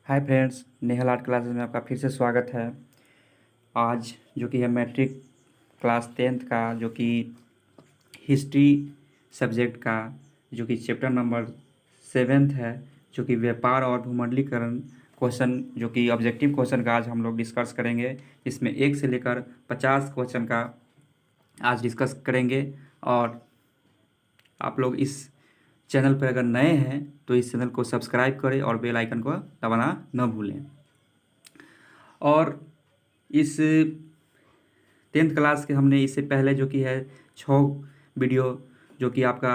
Hi friends, Nehal art classes में आपका फिर से स्वागत है। आज जो कि है मैट्रिक क्लास 10th का जो कि हिस्ट्री सब्जेक्ट का जो कि चैप्टर नंबर 7th है, जो कि व्यापार और भूमंडलीकरण क्वेश्चन जो कि ऑब्जेक्टिव क्वेश्चन का आज हम लोग डिस्कस करेंगे। इसमें 1 से लेकर 50 क्वेश्चन का आज डिस्कस करेंगे। और आप लोग इस चैनल पर अगर नए हैं तो इस चैनल को सब्सक्राइब करें और बेल आइकन को दबाना न भूलें। और इस 10th क्लास के हमने इससे पहले जो कि है 6 वीडियो जो कि आपका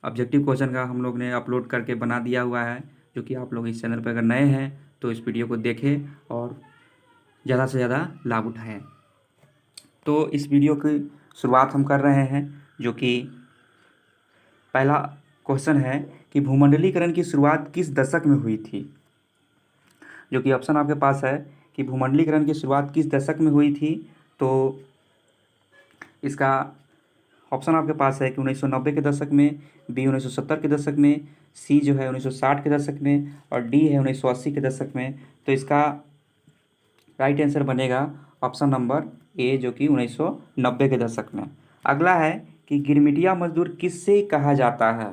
ऑब्जेक्टिव क्वेश्चन का हम लोग ने अपलोड करके बना दिया हुआ है, जो कि आप लोग इस चैनल पर अगर नए हैं तो इस वीडियो को देखें और ज़्यादा से ज़्यादा लाभ उठाएं। तो इस वीडियो की शुरुआत हम कर रहे हैं, जो कि पहला क्वेश्चन है कि भूमंडलीकरण की शुरुआत किस दशक में हुई थी। जो कि ऑप्शन आपके पास है कि भूमंडलीकरण की शुरुआत किस दशक में हुई थी। तो इसका ऑप्शन आपके पास है कि 1990 के दशक में, बी 1970 के दशक में, सी जो है 1960 के दशक में और डी है 1980 के दशक में। तो इसका राइट आंसर बनेगा ऑप्शन नंबर ए, जो कि 1990 के दशक में। अगला है कि गिरमिटिया मजदूर किससे कहा जाता है।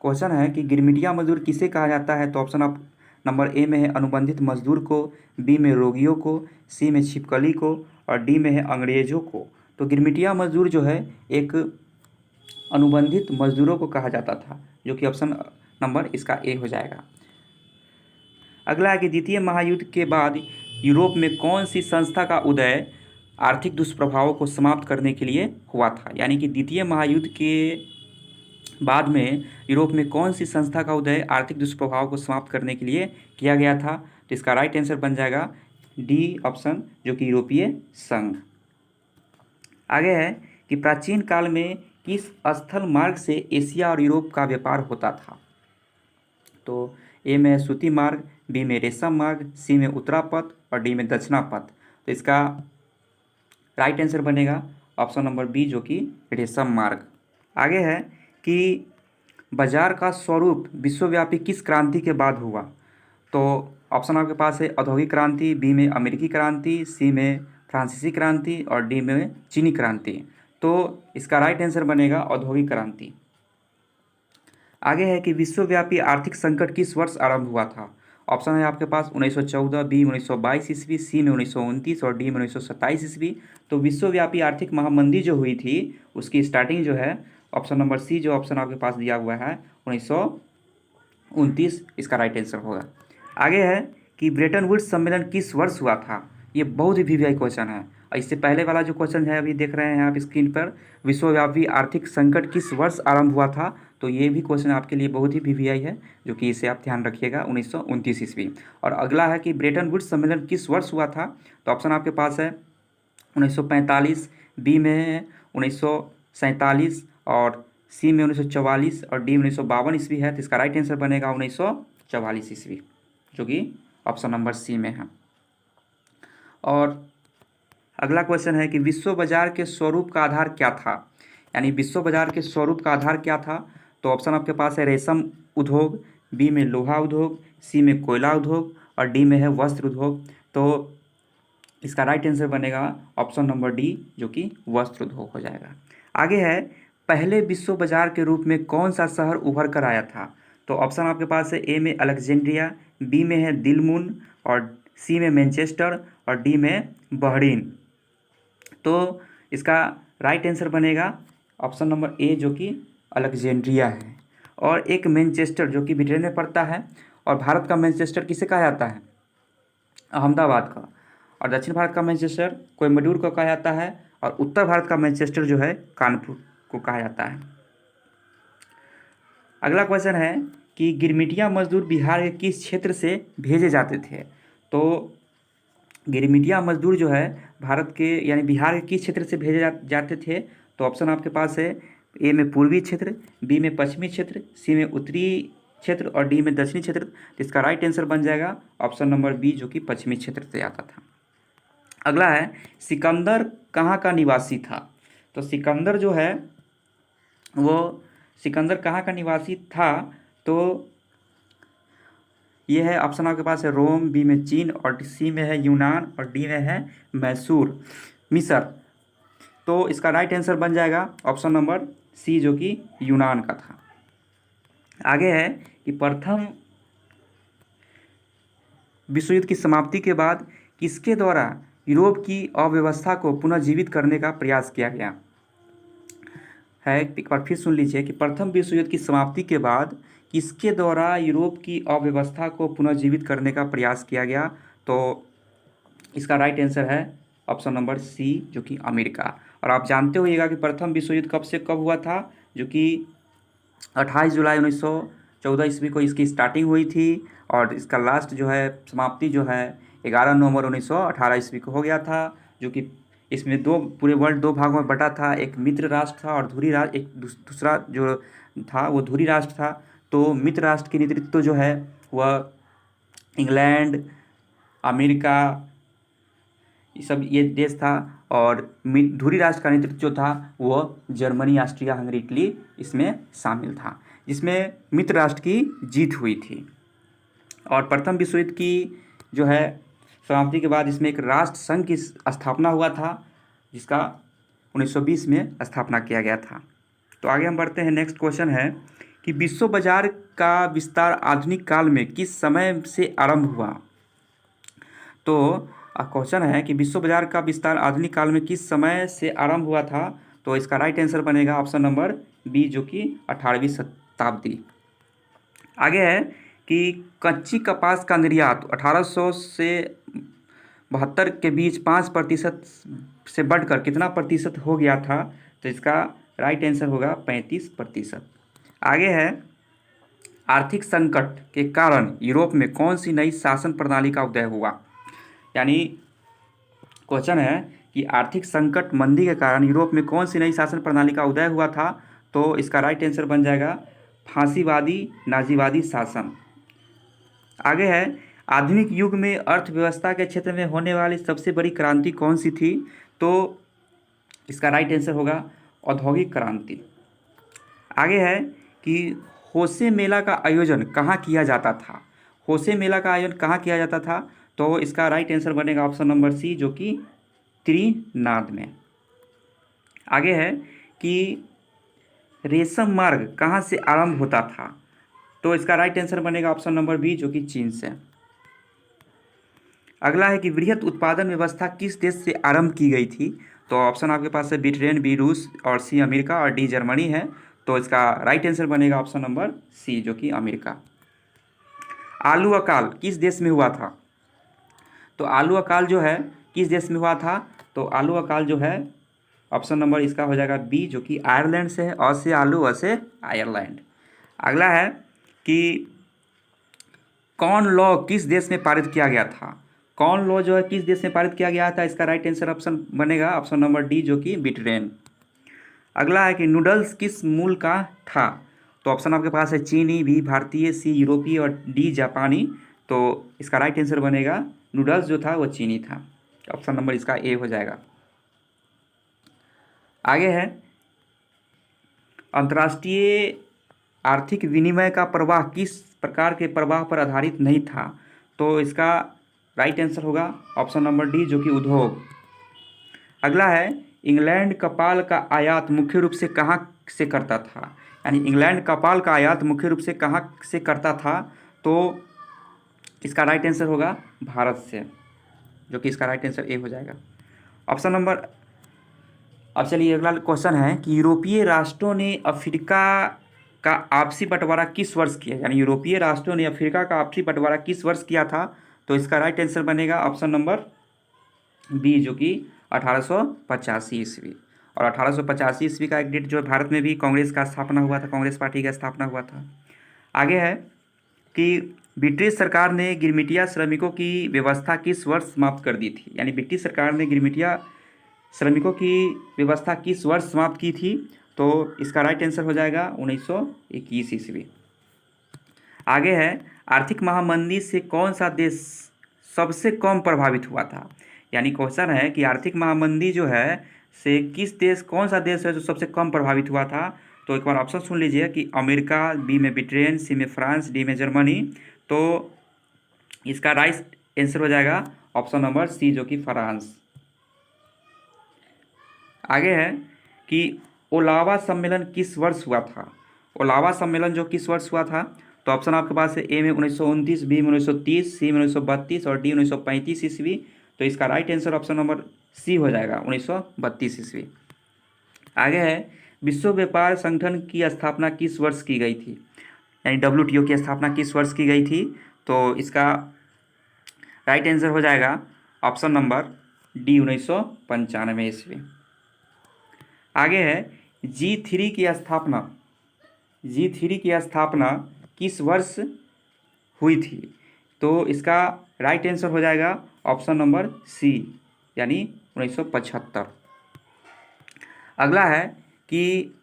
क्वेश्चन है कि गिरमिटिया मजदूर किसे कहा जाता है। तो ऑप्शन आप नंबर ए में है अनुबंधित मजदूर को, बी में रोगियों को, सी में छिपकली को और डी में है अंग्रेजों को। तो गिरमिटिया मजदूर जो है एक अनुबंधित मजदूरों को कहा जाता था, जो कि ऑप्शन नंबर इसका ए हो जाएगा। अगला है कि द्वितीय महायुद्ध के बाद यूरोप में कौन सी संस्था का उदय आर्थिक दुष्प्रभावों को समाप्त करने के लिए हुआ था। यानी कि द्वितीय महायुद्ध के बाद में यूरोप में कौन सी संस्था का उदय आर्थिक दुष्प्रभाव को समाप्त करने के लिए किया गया था। तो इसका राइट आंसर बन जाएगा डी ऑप्शन, जो कि यूरोपीय संघ। आगे है कि प्राचीन काल में किस स्थल मार्ग से एशिया और यूरोप का व्यापार होता था। तो ए में सूती मार्ग, बी में रेशम मार्ग, सी में उत्तरापथ और डी में दक्षिणापथ। तो इसका राइट आंसर बनेगा ऑप्शन नंबर बी, जो कि रेशम मार्ग। आगे है कि बाजार का स्वरूप विश्वव्यापी किस क्रांति के बाद हुआ। तो ऑप्शन आपके पास है औद्योगिक क्रांति, बी में अमेरिकी क्रांति, सी में फ्रांसीसी क्रांति और डी में चीनी क्रांति। तो इसका राइट आंसर बनेगा औद्योगिक क्रांति। आगे है कि विश्वव्यापी आर्थिक संकट किस वर्ष आरंभ हुआ था। ऑप्शन है आपके पास 1914, बी 1922 ईस्वी, सी में 1929 और डी में 1927 ईस्वी। तो विश्वव्यापी आर्थिक महामंदी जो हुई थी उसकी स्टार्टिंग जो है ऑप्शन नंबर सी, जो ऑप्शन आपके पास दिया हुआ है 1929, इसका राइट आंसर होगा। आगे है कि ब्रेटन वुड्स सम्मेलन किस वर्ष हुआ था। ये बहुत ही वीवीआई क्वेश्चन है। और इससे पहले वाला जो क्वेश्चन है अभी देख रहे हैं आप स्क्रीन पर, विश्वव्यापी आर्थिक संकट किस वर्ष आरंभ हुआ था। तो ये भी क्वेश्चन आपके लिए बहुत ही वीवीआई है, जो कि इसे आप ध्यान रखिएगा 1929 ईस्वी। और अगला है कि ब्रेटन वुड्स सम्मेलन किस वर्ष हुआ था। तो ऑप्शन आपके पास है 1945, बी में है 1947 और सी में 1944 और डी 1952 ईस्वी है। तो इसका राइट आंसर बनेगा 1944 ईस्वी, जो कि ऑप्शन नंबर सी में है। और अगला क्वेश्चन है कि विश्व बाजार के स्वरूप का आधार क्या था। यानी विश्व बाजार के स्वरूप का आधार क्या था। तो ऑप्शन आपके पास है रेशम उद्योग, बी में लोहा उद्योग, सी में कोयला उद्योग और डी में है वस्त्र उद्योग। तो इसका राइट आंसर बनेगा ऑप्शन नंबर डी, जो कि वस्त्र उद्योग हो जाएगा। आगे है पहले विश्व बाजार के रूप में कौन सा शहर उभर कर आया था। तो ऑप्शन आपके पास है ए में अलेक्जेंड्रिया, बी में है दिलमुन और सी में मैनचेस्टर और डी में बहरीन। तो इसका राइट आंसर बनेगा ऑप्शन नंबर ए, जो कि अलेक्जेंड्रिया है। और एक मैनचेस्टर जो कि ब्रिटेन में पड़ता है। और भारत का मैनचेस्टर किसे कहा जाता है, अहमदाबाद का। और दक्षिण भारत का मैनचेस्टर कोयम्बटूर को कहा जाता है। और उत्तर भारत का मैनचेस्टर जो है कानपुर को कहा जाता है। अगला क्वेश्चन है कि गिरमिटिया मजदूर बिहार के किस क्षेत्र से भेजे जाते थे। तो गिरमिटिया मजदूर जो है भारत के यानी बिहार के किस क्षेत्र से भेजे जाते थे। तो ऑप्शन आपके पास है ए में पूर्वी क्षेत्र, बी में पश्चिमी क्षेत्र, सी में उत्तरी क्षेत्र और डी में दक्षिणी क्षेत्र। तो इसका राइट आंसर बन जाएगा ऑप्शन नंबर बी, जो कि पश्चिमी क्षेत्र से आता था। अगला है सिकंदर कहाँ का निवासी था। तो सिकंदर जो है वो सिकंदर कहाँ का निवासी था। तो ये है ऑप्शन आपके पास है रोम, बी में चीन, और सी में है यूनान, और डी में है मैसूर, मिस्र। तो इसका राइट आंसर बन जाएगा ऑप्शन नंबर सी, जो कि यूनान का था। आगे है कि प्रथम विश्व युद्ध की समाप्ति के बाद किसके द्वारा यूरोप की अव्यवस्था को पुनर्जीवित करने का प्रयास किया गया है। एक बार फिर सुन लीजिए कि प्रथम विश्व युद्ध की समाप्ति के बाद किसके द्वारा यूरोप की अव्यवस्था को पुनर्जीवित करने का प्रयास किया गया। तो इसका राइट आंसर है ऑप्शन नंबर सी, जो कि अमेरिका। और आप जानते होइएगा कि प्रथम विश्व युद्ध कब से कब हुआ था, जो कि 28 जुलाई 1914 ईस्वी को इसकी स्टार्टिंग हुई थी, और इसका लास्ट जो है समाप्ति जो है 11 नवंबर 1918 ईस्वी को हो गया था। जो कि इसमें पूरे वर्ल्ड दो भागों में बटा था, एक मित्र राष्ट्र था और धुरी राष्ट्र, एक दूसरा जो था वो धुरी राष्ट्र था। तो मित्र राष्ट्र की नेतृत्व जो है वह इंग्लैंड, अमेरिका, ये देश था, और धुरी राष्ट्र का नेतृत्व जो था वह जर्मनी, ऑस्ट्रिया, हंगरी, इटली इसमें शामिल था, जिसमें मित्र राष्ट्र की जीत हुई थी। और प्रथम विश्व युद्ध की जो है समाप्ति के बाद इसमें एक राष्ट्र संघ की स्थापना हुआ था, जिसका 1920 में स्थापना किया गया था। तो आगे हम बढ़ते हैं। नेक्स्ट क्वेश्चन है कि विश्व बाजार का विस्तार आधुनिक काल में किस समय से आरंभ हुआ। तो क्वेश्चन है कि विश्व बाजार का विस्तार आधुनिक काल में किस समय से आरंभ हुआ था। तो इसका राइट आंसर बनेगा ऑप्शन नंबर बी, जो कि 18वीं शताब्दी। आगे है कि कच्ची कपास का निर्यात 1800 से 72 के बीच 5% से बढ़कर कितना प्रतिशत हो गया था। तो इसका राइट आंसर होगा 35%। आगे है आर्थिक संकट के कारण यूरोप में कौन सी नई शासन प्रणाली का उदय हुआ। यानी क्वेश्चन है कि आर्थिक संकट मंदी के कारण यूरोप में कौन सी नई शासन प्रणाली का उदय हुआ था। तो इसका राइट आंसर बन जाएगा फांसीवादी नाजीवादी शासन। आगे है आधुनिक युग में अर्थव्यवस्था के क्षेत्र में होने वाली सबसे बड़ी क्रांति कौन सी थी। तो इसका राइट आंसर होगा औद्योगिक क्रांति। आगे है कि होसे मेला का आयोजन कहाँ किया जाता था। होसे मेला का आयोजन कहाँ किया जाता था। तो इसका राइट आंसर बनेगा ऑप्शन नंबर सी, जो कि त्रिनाद में। आगे है कि रेशम मार्ग कहाँ से आरंभ होता था। तो इसका राइट आंसर बनेगा ऑप्शन नंबर बी, जो कि चीन से। अगला है कि वृहत उत्पादन व्यवस्था किस देश से आरंभ की गई थी। तो ऑप्शन आपके पास है ब्रिटेन, बी रूस, और सी अमेरिका, और डी जर्मनी है। तो इसका राइट आंसर बनेगा ऑप्शन नंबर सी, जो कि अमेरिका। आलू अकाल किस देश में हुआ था। तो आलू अकाल जो है किस देश में हुआ था। तो आलू अकाल जो है ऑप्शन नंबर इसका हो जाएगा बी, जो कि आयरलैंड से है। अ से आलू, अ से आयरलैंड। अगला है कि कॉर्न लॉ किस देश में पारित किया गया था। कॉर्न लॉ जो है किस देश में पारित किया गया था। इसका राइट आंसर ऑप्शन बनेगा ऑप्शन नंबर डी, जो कि ब्रिटेन। अगला है कि नूडल्स किस मूल का था। तो ऑप्शन आपके पास है चीनी, बी भारतीय, सी यूरोपीय, और डी जापानी। तो इसका राइट आंसर बनेगा नूडल्स जो था वो चीनी था। ऑप्शन नंबर इसका ए हो जाएगा। आगे है अंतर्राष्ट्रीय आर्थिक विनिमय का प्रवाह किस प्रकार के प्रवाह पर आधारित नहीं था। तो इसका राइट आंसर होगा ऑप्शन नंबर डी, जो कि उद्योग। अगला है इंग्लैंड कपाल का आयात मुख्य रूप से कहाँ से करता था। यानी इंग्लैंड कपाल का आयात मुख्य रूप से कहाँ से करता था। तो इसका राइट आंसर होगा भारत से, जो कि इसका राइट आंसर ए हो जाएगा। ऑप्शन नंबर अब चलिए अगला क्वेश्चन है कि यूरोपीय राष्ट्रों ने अफ्रीका का आपसी बंटवारा किस वर्ष किया। यानी यूरोपीय राष्ट्रों ने अफ्रीका का आपसी बंटवारा किस वर्ष किया था। तो इसका राइट आंसर बनेगा ऑप्शन नंबर बी, जो कि 1885 ईस्वी। और 1885 ईस्वी का एक डेट जो भारत में भी कांग्रेस का स्थापना हुआ था, कांग्रेस पार्टी का स्थापना हुआ था। आगे है कि ब्रिटिश सरकार ने गिरमिटिया श्रमिकों की व्यवस्था किस वर्ष समाप्त कर दी थी। यानी ब्रिटिश सरकार ने गिरमिटिया श्रमिकों की व्यवस्था किस वर्ष समाप्त की थी। तो इसका राइट आंसर हो जाएगा 1921 ईस्वी। आगे है आर्थिक महामंदी से कौन सा देश सबसे कम प्रभावित हुआ था। यानी क्वेश्चन है कि आर्थिक महामंदी जो है से किस देश, कौन सा देश है जो सबसे कम प्रभावित हुआ था। तो एक बार ऑप्शन सुन लीजिए कि अमेरिका, बी में ब्रिटेन, सी में फ्रांस, डी में जर्मनी। तो इसका राइट आंसर हो जाएगा ऑप्शन नंबर सी, जो कि फ्रांस। आगे है कि ओलावा सम्मेलन किस वर्ष हुआ था। ओलावा सम्मेलन जो किस वर्ष हुआ था, तो ऑप्शन आपके पास है ए में 1929, बी में 1930, सी में 1932 और डी 1935 ईस्वी। तो इसका right answer option number C हो जाएगा 1932 ईस्वी। आगे है विश्व व्यापार संगठन की स्थापना किस वर्ष की गई थी, यानी WTO की स्थापना किस वर्ष की गई थी। तो इसका राइट आंसर हो जाएगा ऑप्शन नंबर डी 1995 ईस्वी। आगे है G3 की स्थापना, G3 की स्थापना किस वर्ष हुई थी। तो इसका राइट आंसर हो जाएगा ऑप्शन नंबर सी, यानी 1975। अगला है कि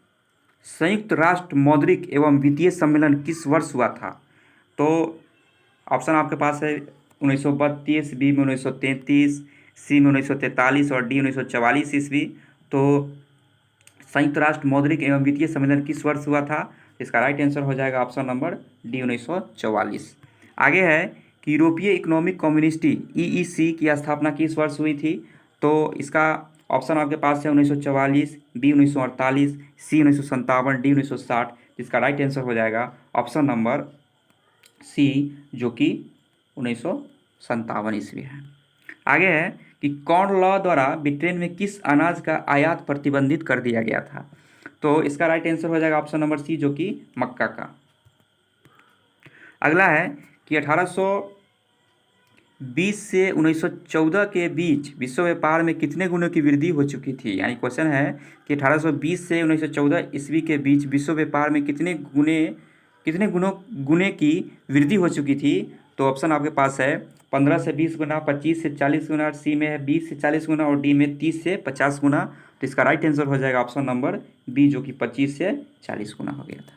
संयुक्त राष्ट्र मौद्रिक एवं वित्तीय सम्मेलन किस वर्ष हुआ था। तो ऑप्शन आपके पास है 1932, बी में 1933, सी में 1943 और डी 1944 ईस्वी। तो संयुक्त राष्ट्र मौद्रिक एवं वित्तीय सम्मेलन किस वर्ष हुआ था, इसका राइट आंसर हो जाएगा ऑप्शन नंबर डी 1944। आगे है कि यूरोपीय इकोनॉमिक कम्युनिटी EEC की स्थापना किस वर्ष हुई थी। तो इसका ऑप्शन आपके पास है 1944, बी 1948, सी 1957, डी 1960। इसका राइट आंसर हो जाएगा ऑप्शन नंबर सी, जो कि 1957 ईस्वी है। आगे है कि कॉर्न लॉ द्वारा ब्रिटेन में किस अनाज का आयात प्रतिबंधित कर दिया गया था। तो इसका राइट आंसर हो जाएगा ऑप्शन नंबर सी, जो कि मक्का का। अगला है कि 1820 से 1914 के बीच विश्व व्यापार में कितने गुणों की वृद्धि हो चुकी थी। यानी क्वेश्चन है कि 1820 से 1914 ईस्वी के बीच विश्व व्यापार में कितने गुणे की वृद्धि हो चुकी थी। तो ऑप्शन आपके पास है 15 से 20 गुना, 25 से 40 गुना, सी में है 20 से 40 गुना और डी में 30 से 50 गुना। तो इसका राइट आंसर हो जाएगा ऑप्शन नंबर बी, जो कि 25 से 40 गुना हो गया था।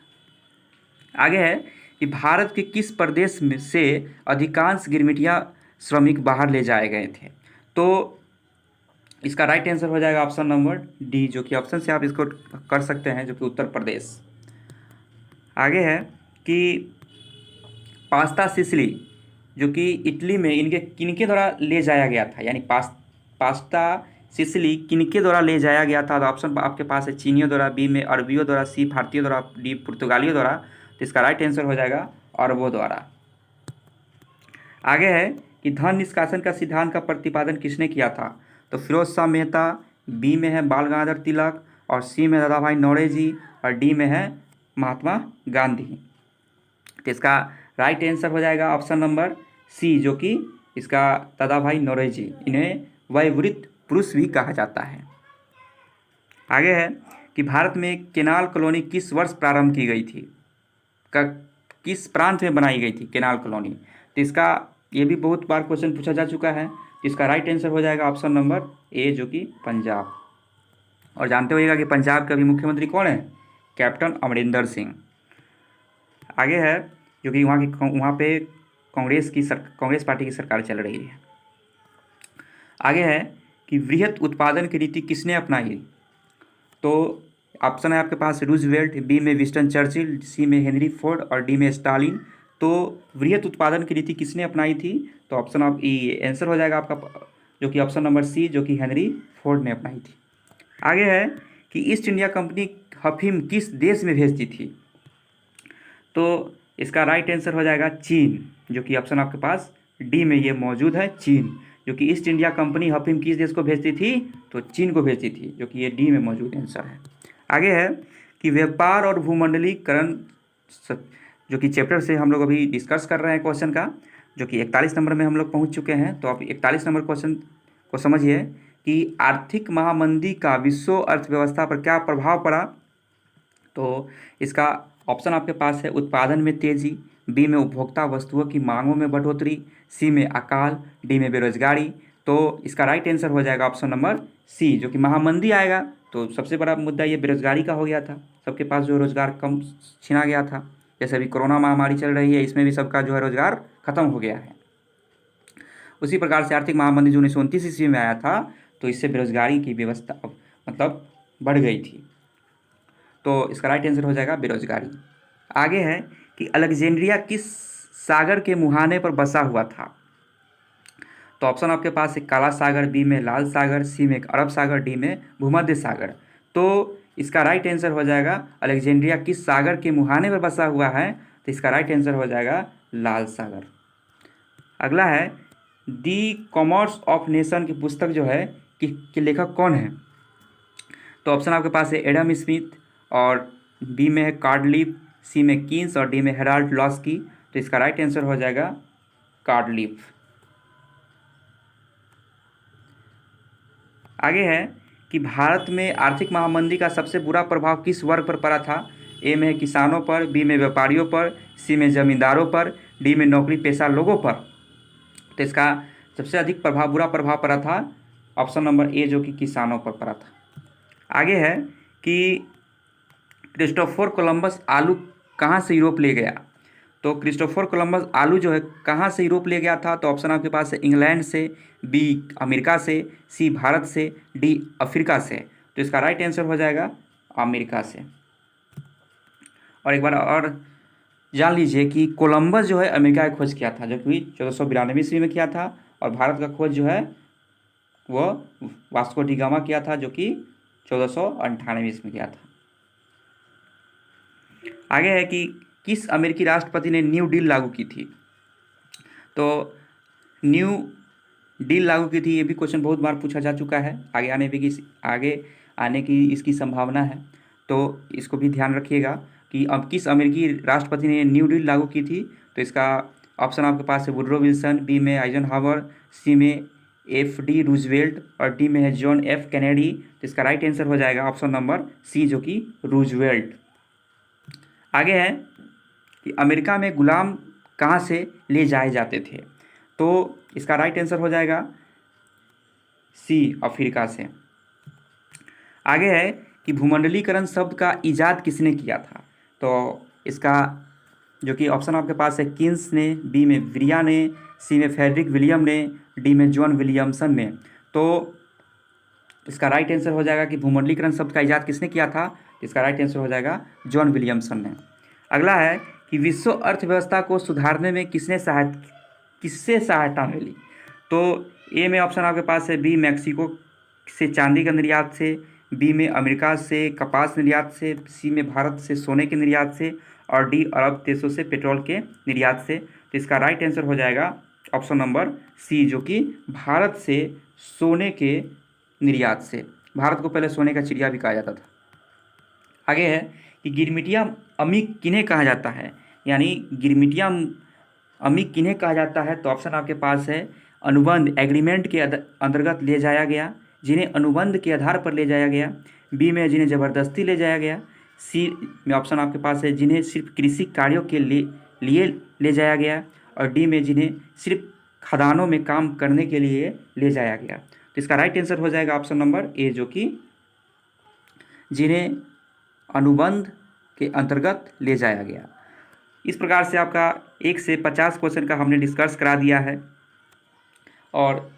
आगे है कि भारत के किस प्रदेश में से अधिकांश गिरमिटिया श्रमिक बाहर ले जाए गए थे। तो इसका राइट आंसर हो जाएगा ऑप्शन नंबर डी, जो कि ऑप्शन से आप इसको कर सकते हैं, जो कि उत्तर प्रदेश। आगे है कि पास्ता सिसिली जो कि इटली में किनके द्वारा ले जाया गया था, यानी पास्ता सिसिली किनके द्वारा ले जाया गया था। तो ऑप्शन आपके पास है चीनियों द्वारा, बी में अरबियों द्वारा, सी भारतीयों द्वारा, डी पुर्तगालियों द्वारा। तो इसका राइट आंसर हो जाएगा अरबों द्वारा। आगे है कि धन निष्कासन का सिद्धांत का प्रतिपादन किसने किया था। तो फिरोज शाह मेहता, बी में है बाल गंगाधर तिलक और सी में दादा भाई नौरोजी और डी में है महात्मा गांधी। तो इसका राइट आंसर हो जाएगा ऑप्शन नंबर सी, जो कि इसका दादा भाई नौरोजी। इन्हें वयोवृद्ध पुरुष भी कहा जाता है। आगे है कि भारत में केनाल कॉलोनी किस वर्ष प्रारंभ की गई थी, किस प्रांत में बनाई गई थी केनाल कॉलोनी। तो इसका ये भी बहुत बार क्वेश्चन पूछा जा चुका है। इसका राइट आंसर हो जाएगा ऑप्शन नंबर ए, जो कि पंजाब। और जानते होइएगा कि पंजाब के अभी मुख्यमंत्री कौन है, कैप्टन अमरिंदर सिंह। आगे है जो कि वहाँ पे कांग्रेस पार्टी की सरकार चल रही है। आगे है कि वृहत उत्पादन की नीति किसने अपनाई। तो ऑप्शन है आपके पास रूजवेल्ट, बी में विंस्टन चर्चिल, सी में हेनरी फोर्ड और डी में स्टालिन। तो वृहत उत्पादन की नीति किसने अपनाई थी। तो ऑप्शन ऑफ ई आंसर हो जाएगा आपका, जो कि ऑप्शन नंबर सी, जो कि हेनरी फोर्ड ने अपनाई थी। आगे है कि ईस्ट इंडिया कंपनी अफीम किस देश में भेजती थी। तो इसका राइट आंसर हो जाएगा चीन, जो कि ऑप्शन आपके पास डी में ये मौजूद है, चीन। जो कि ईस्ट इंडिया कंपनी अफीम किस देश को भेजती थी, तो चीन को भेजती थी, जो कि ये डी में मौजूद आंसर है। आगे है कि व्यापार और भूमंडलीकरण, जो कि चैप्टर से हम लोग अभी डिस्कस कर रहे हैं क्वेश्चन का, जो कि 41 नंबर में हम लोग पहुंच चुके हैं। तो आप 41 नंबर क्वेश्चन को समझिए कि आर्थिक महामंदी का विश्व अर्थव्यवस्था पर क्या प्रभाव पड़ा। तो इसका ऑप्शन आपके पास है उत्पादन में तेजी, बी में उपभोक्ता वस्तुओं की मांगों में बढ़ोतरी, सी में अकाल, डी में बेरोजगारी। तो इसका राइट आंसर हो जाएगा ऑप्शन नंबर सी, जो कि महामंदी आएगा। तो सबसे बड़ा मुद्दा ये बेरोजगारी का हो गया था, सबके पास जो रोजगार कम छीना गया था। जैसे अभी कोरोना महामारी चल रही है, इसमें भी सबका जो है रोजगार खत्म हो गया है। उसी प्रकार से आर्थिक महामंदी जो 1929 ईस्वी में आया था, तो इससे बेरोजगारी की व्यवस्था मतलब बढ़ गई थी। तो इसका राइट आंसर हो जाएगा बेरोजगारी। आगे है कि अलेक्जेंड्रिया किस सागर के मुहाने पर बसा हुआ था? तो ऑप्शन आपके पास है काला सागर, बी में लाल सागर, सी में अरब सागर, डी में भूमध्य सागर। तो इसका राइट आंसर हो जाएगा अलेक्जेंड्रिया किस सागर के मुहाने पर बसा हुआ है? तो इसका राइट आंसर हो जाएगा लाल सागर। अगला है दी कॉमर्स ऑफ नेशन की पुस्तक जो है कि लेखक कौन है? तो ऑप्शन आपके पास है एडम स्मिथ, और बी में है कार्डलीफ, सी में कीन्स और डी में हेराल्ड लॉस्की। तो इसका राइट आंसर हो जाएगा कार्डलीफ। आगे है कि भारत में आर्थिक महामंदी का सबसे बुरा प्रभाव किस वर्ग पर पड़ा था? ए में है किसानों पर, बी में व्यापारियों पर, सी में जमींदारों पर, डी में नौकरी पेशा लोगों पर। तो इसका सबसे अधिक बुरा प्रभाव पड़ा था ऑप्शन नंबर ए, जो कि किसानों पर पड़ा था। आगे है कि क्रिस्टोफर कोलंबस आलू कहाँ से यूरोप ले गया? तो क्रिस्टोफर कोलंबस आलू जो है कहाँ से यूरोप ले गया था? तो ऑप्शन आपके पास है इंग्लैंड से, बी अमेरिका से, सी भारत से, डी अफ्रीका से। तो इसका राइट आंसर हो जाएगा अमेरिका से। और एक बार और जान लीजिए कि कोलंबस जो है अमेरिका की खोज किया था, जो कि 1492 ईस्वी में किया था, और भारत का खोज जो है वो वास्को डी गामा किया था, जो कि 1498 ईस्वी में किया था। आगे है कि किस अमेरिकी राष्ट्रपति ने न्यू डील लागू की थी? तो न्यू डील लागू की थी, ये भी क्वेश्चन बहुत बार पूछा जा चुका है, आगे आने की इसकी संभावना है, तो इसको भी ध्यान रखिएगा कि अब किस अमेरिकी राष्ट्रपति ने न्यू डील लागू की थी। तो इसका ऑप्शन आपके पास है वुडरो विल्सन, बी में आइजनहावर, सी में FD रूजवेल्ट और डी में है जॉन F कैनेडी। तो इसका राइट आंसर हो जाएगा ऑप्शन नंबर सी, जो कि रूजवेल्ट। आगे है कि अमेरिका में गुलाम कहाँ से ले जाए जाते थे? तो इसका राइट आंसर हो जाएगा सी, अफ्रीका से। आगे है कि भूमंडलीकरण शब्द का इजाद किसने किया था? तो इसका जो कि ऑप्शन आपके पास है किन्स ने, बी में विरिया ने, सी में फ्रेडरिक विलियम ने, डी में जॉन विलियमसन ने। तो इसका राइट आंसर हो जाएगा कि भूमंडलीकरण शब्द का इजाद किसने किया था? इसका राइट आंसर हो जाएगा जॉन विलियमसन ने। अगला है कि विश्व अर्थव्यवस्था को सुधारने में किससे सहायता मिली? तो ए में ऑप्शन आपके पास है बी मैक्सिको से चांदी का निर्यात से, बी में अमेरिका से कपास निर्यात से, सी में भारत से सोने के निर्यात से, और डी अरब देशों से पेट्रोल के निर्यात से। तो इसका राइट आंसर हो जाएगा ऑप्शन नंबर सी, जो कि भारत से सोने के निर्यात से। भारत को पहले सोने का चिड़िया भी कहा जाता था। आगे है कि गिरमिटिया अमीक किन्हें कहा जाता है, यानी गिरमिटिया अमीक किन्हें कहा जाता है? तो ऑप्शन आपके पास है अनुबंध एग्रीमेंट के अंतर्गत ले जाया गया, जिन्हें अनुबंध के आधार पर ले जाया गया, बी में जिन्हें ज़बरदस्ती ले जाया गया, सी में ऑप्शन आपके पास है जिन्हें सिर्फ कृषि कार्यों के लिए ले जाया गया, और डी में जिन्हें सिर्फ खदानों में काम करने के लिए ले जाया गया। तो इसका राइट आंसर हो जाएगा ऑप्शन नंबर ए, जो कि जिन्हें अनुबंध के अंतर्गत ले जाया गया। इस प्रकार से आपका 1 से 50 क्वेश्चन का हमने डिस्कस करा दिया है। और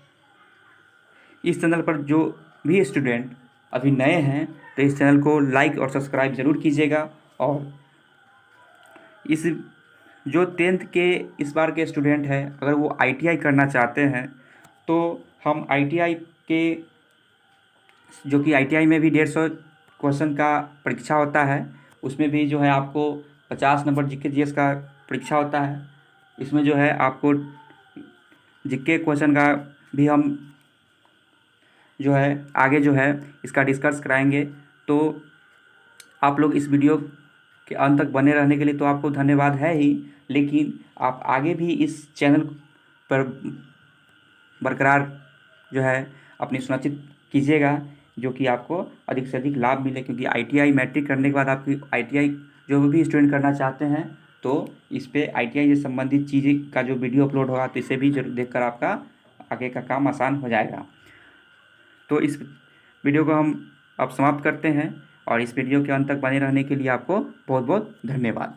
इस चैनल पर जो भी स्टूडेंट अभी नए हैं तो इस चैनल को लाइक और सब्सक्राइब ज़रूर कीजिएगा। और इस जो 10th के इस बार के स्टूडेंट हैं, अगर वो ITI करना चाहते हैं तो हम ITI के जो कि ITI में भी 150 क्वेश्चन का परीक्षा होता है, उसमें भी जो है आपको 50 नंबर GK GS का परीक्षा होता है। इसमें जो है आपको GK क्वेश्चन का भी हम जो है आगे जो है इसका डिस्कस कराएंगे। तो आप लोग इस वीडियो के अंत तक बने रहने के लिए तो आपको धन्यवाद है ही, लेकिन आप आगे भी इस चैनल पर बरकरार जो है अपनी सुनिश्चित कीजिएगा, जो कि आपको अधिक से अधिक लाभ मिले। क्योंकि ITI मैट्रिक करने के बाद आपकी ITI जो भी स्टूडेंट करना चाहते हैं तो इस पर ITI से संबंधित चीज़ें का जो वीडियो अपलोड होगा तो इसे भी जरूर देखकर आपका आगे का काम आसान हो जाएगा। तो इस वीडियो को हम अब समाप्त करते हैं, और इस वीडियो के अंत तक बने रहने के लिए आपको बहुत बहुत धन्यवाद।